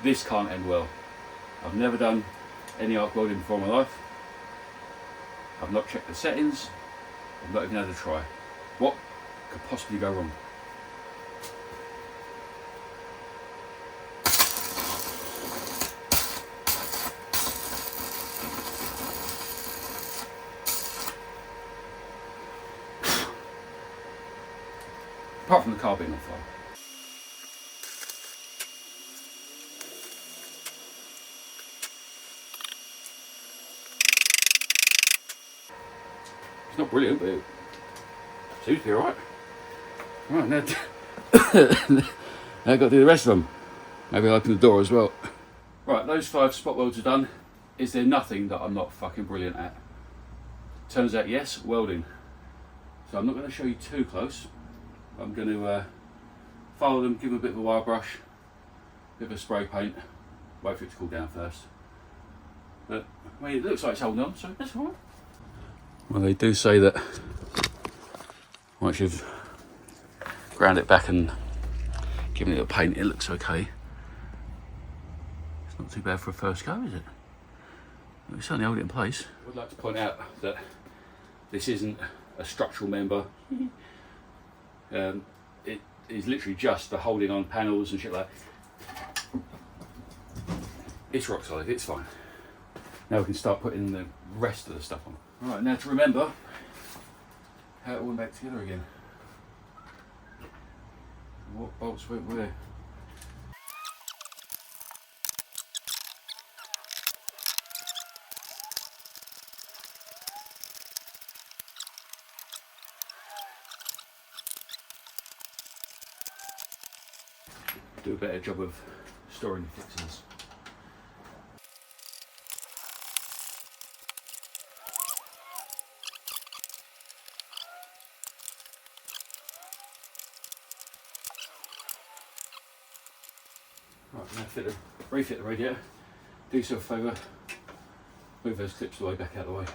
this can't end well. I've never done any arc welding before in my life. I've not checked the settings. I've not even had a try. What could possibly go wrong? Apart from the car being on fire. It's not brilliant, but it seems to be alright. Right, now I've got to do the rest of them. Maybe I'll open the door as well. Right, those 5 spot welds are done. Is there nothing that I'm not fucking brilliant at? Turns out yes, welding. So I'm not going to show you too close. I'm going to file them, give them a bit of a wire brush, a bit of a spray paint, wait for it to cool down first. But I mean, it looks like it's holding on, so that's alright. Well, they do say that once you've ground it back and given it a paint, it looks okay. It's not too bad for a first go, is it? We certainly hold it in place. I would like to point out that this isn't a structural member. It is literally just for holding on panels and shit like that. It's rock solid, it's fine. Now we can start putting the rest of the stuff on. Right, now to remember how it all went back together again. What bolts went where? Do a better job of storing the fixings. Right, now refit the radiator. Do yourself a favour, move those clips all the way back out of the way.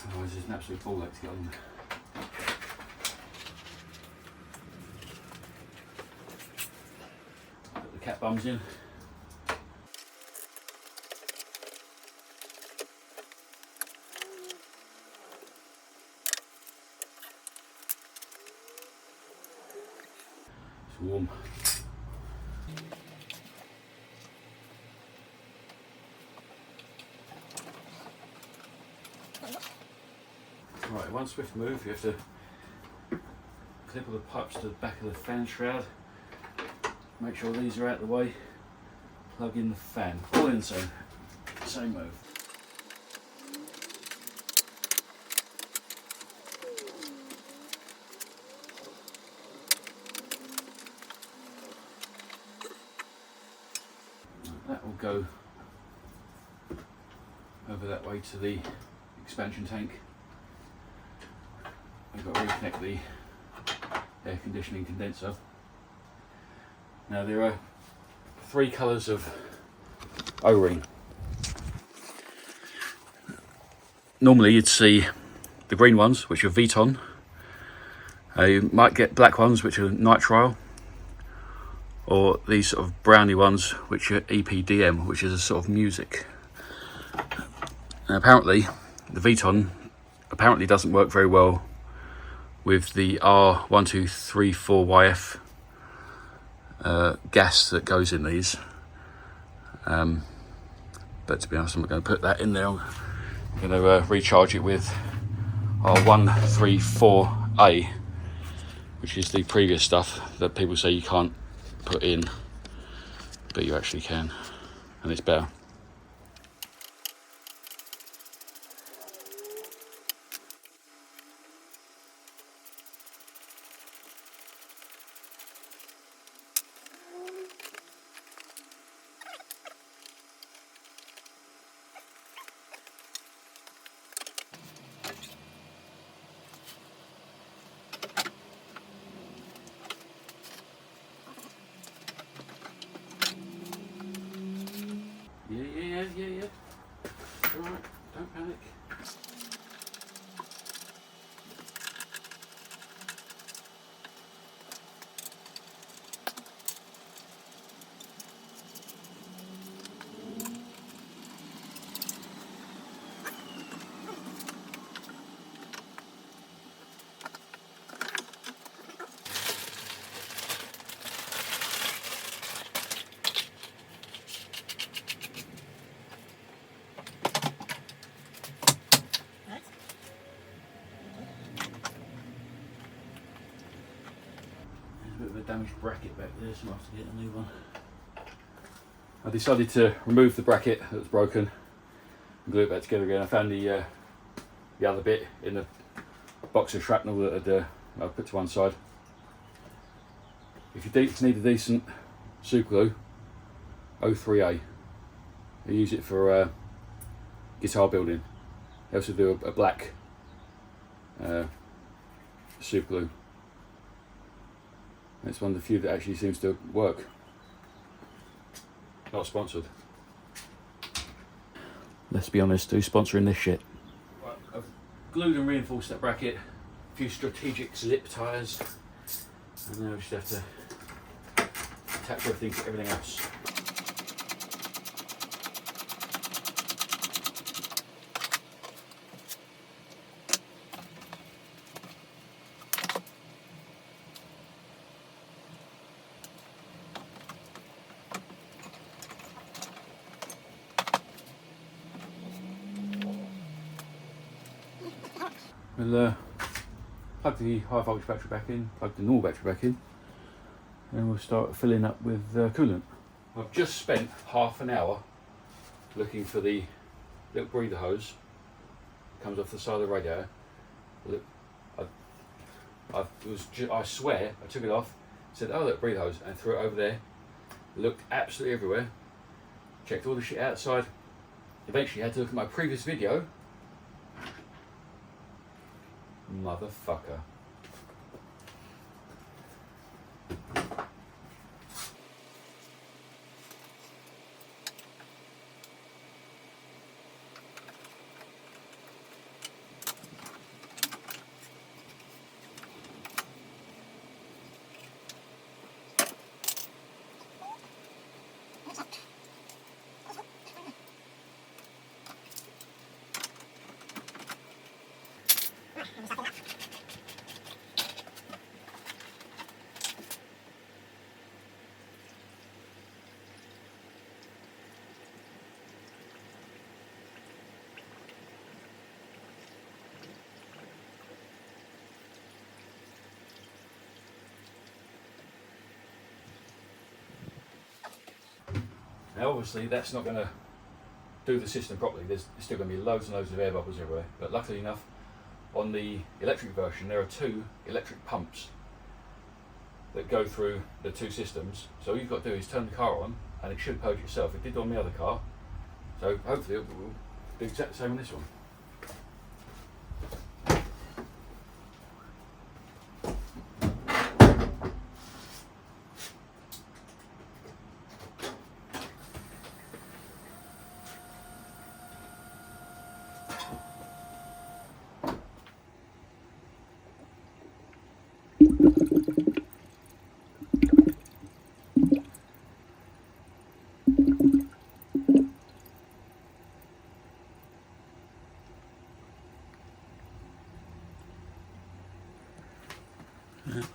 Otherwise there's an absolute ball ache to get on there. Put the cap bums in. It's warm. Right, one swift move, you have to clip all the pipes to the back of the fan shroud, make sure these are out of the way, plug in the fan, all in the same move. That will go over that way to the expansion tank. We've got to reconnect the air conditioning condenser. Now there are 3 colours of O-ring. Normally you'd see the green ones, which are Veton. You might get black ones, which are nitrile, or these sort of browny ones, which are EPDM, which is a sort of music. And apparently the Veton apparently doesn't work very well with the R1234YF gas that goes in these. But to be honest, I'm not going to put that in there. I'm going to recharge it with R134A, which is the previous stuff that people say you can't put in, but you actually can, and it's better. Yeah, damaged bracket back there, so I'll have to get a new one. I decided to remove the bracket that was broken and glue it back together again. I found the other bit in the box of shrapnel that I put to one side. If you need a decent super glue, 03A. I use it for guitar building. I also do a black super glue. It's one of the few that actually seems to work. Not sponsored. Let's be honest, who's sponsoring this shit? Right, I've glued and reinforced that bracket, a few strategic zip ties, and now we just have to attach everything to everything else. We'll plug the high voltage battery back in, plug the normal battery back in, and we'll start filling up with coolant. I've just spent half an hour looking for the little breather hose that comes off the side of the radiator. Look, I swear I took it off, said, oh look, breather hose, and threw it over there. Looked absolutely everywhere, checked all the shit outside. Eventually had to look at my previous video. Motherfucker. Now obviously that's not going to do the system properly. There's still going to be loads and loads of air bubbles everywhere, but luckily enough on the electric version there are 2 electric pumps that go through the 2 systems, so all you've got to do is turn the car on and it should purge itself. It did on the other car, so hopefully it will do exactly the same on this one.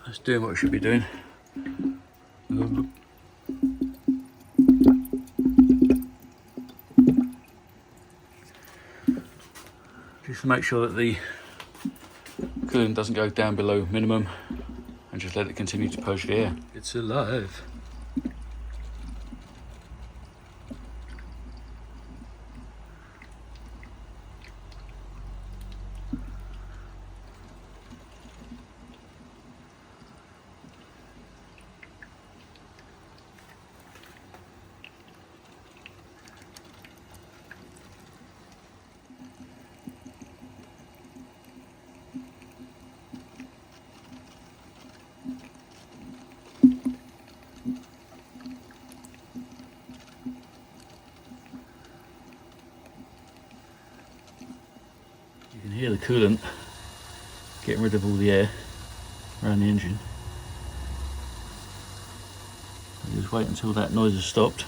That's doing what it should be doing. Just make sure that the coolant doesn't go down below minimum and just let it continue to purge the air. It's alive. You can hear the coolant getting rid of all the air around the engine. Just wait until that noise has stopped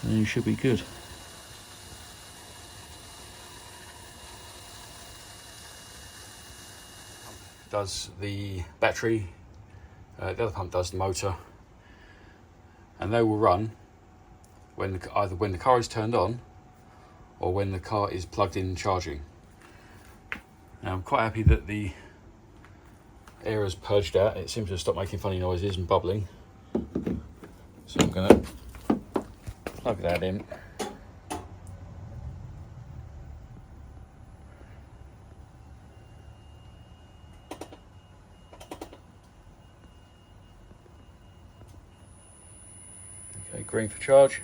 and you should be good. Does the battery, the other pump does the motor, and they will run when either when the car is turned on or when the car is plugged in and charging. Now I'm quite happy that the air has purged out. It seems to have stopped making funny noises and bubbling. So I'm going to plug that in. Okay, green for charge.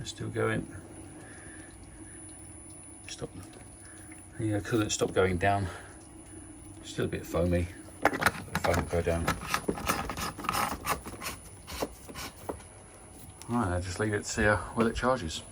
Still going. Stop. Yeah, couldn't stop going down. Still a bit foamy. The foam will go down. Right, I'll just leave it to see how well it charges.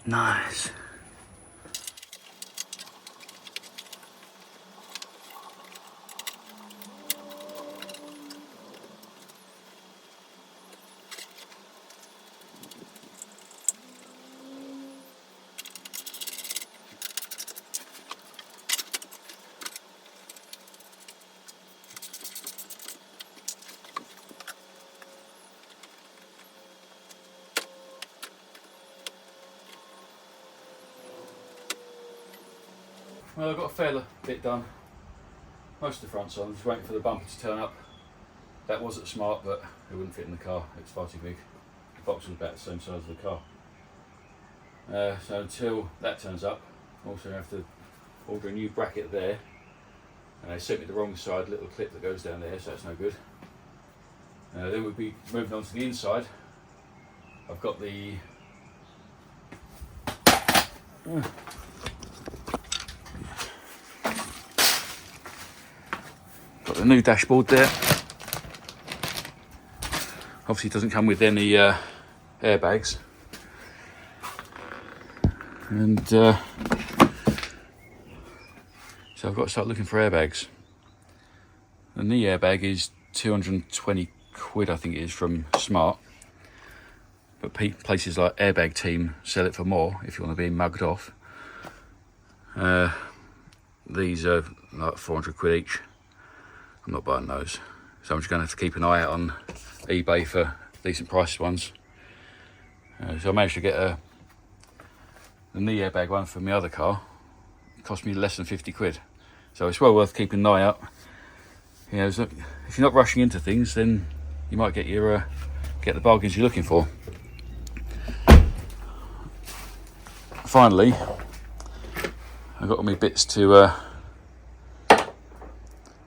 Nice. Well, I've got a fair bit done. Most of the front's on. I'm just waiting for the bumper to turn up. That wasn't smart, but it wouldn't fit in the car. It's far too big. The box was about the same size as the car. So until that turns up, I'm also going to have to order a new bracket there. And they sent me the wrong side, little clip that goes down there, so that's no good. Then we'll be moving on to the inside. I've got the new dashboard there. Obviously it doesn't come with any airbags. And so I've got to start looking for airbags. The knee airbag is 220 quid, I think it is, from Smart. But places like Airbag Team sell it for more if you want to be mugged off. These are like 400 quid each. I'm not buying those. So I'm just going to have to keep an eye out on eBay for decent priced ones. So I managed to get the knee airbag one from my other car. It cost me less than 50 quid. So it's well worth keeping an eye out. You know, so if you're not rushing into things, then you might get your get the bargains you're looking for. Finally, I got all my bits to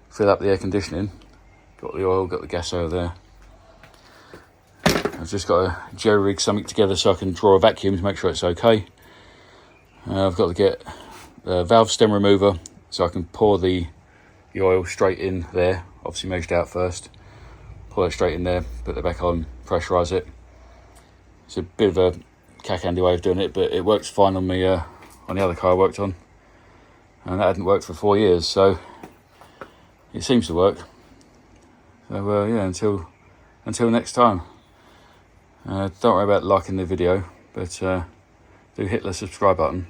fill up the air conditioning. Got the oil, got the gas over there. I've just got to jerry rig something together so I can draw a vacuum to make sure it's okay. I've got to get the valve stem remover so I can pour the oil straight in there, obviously measured out first. Pour it straight in there, put it back on, pressurise it. It's a bit of a cack-handy way of doing it, but it works fine on me on the other car I worked on, and that hadn't worked for 4 years, so it seems to work. So yeah, until next time. Don't worry about liking the video, but do hit the subscribe button.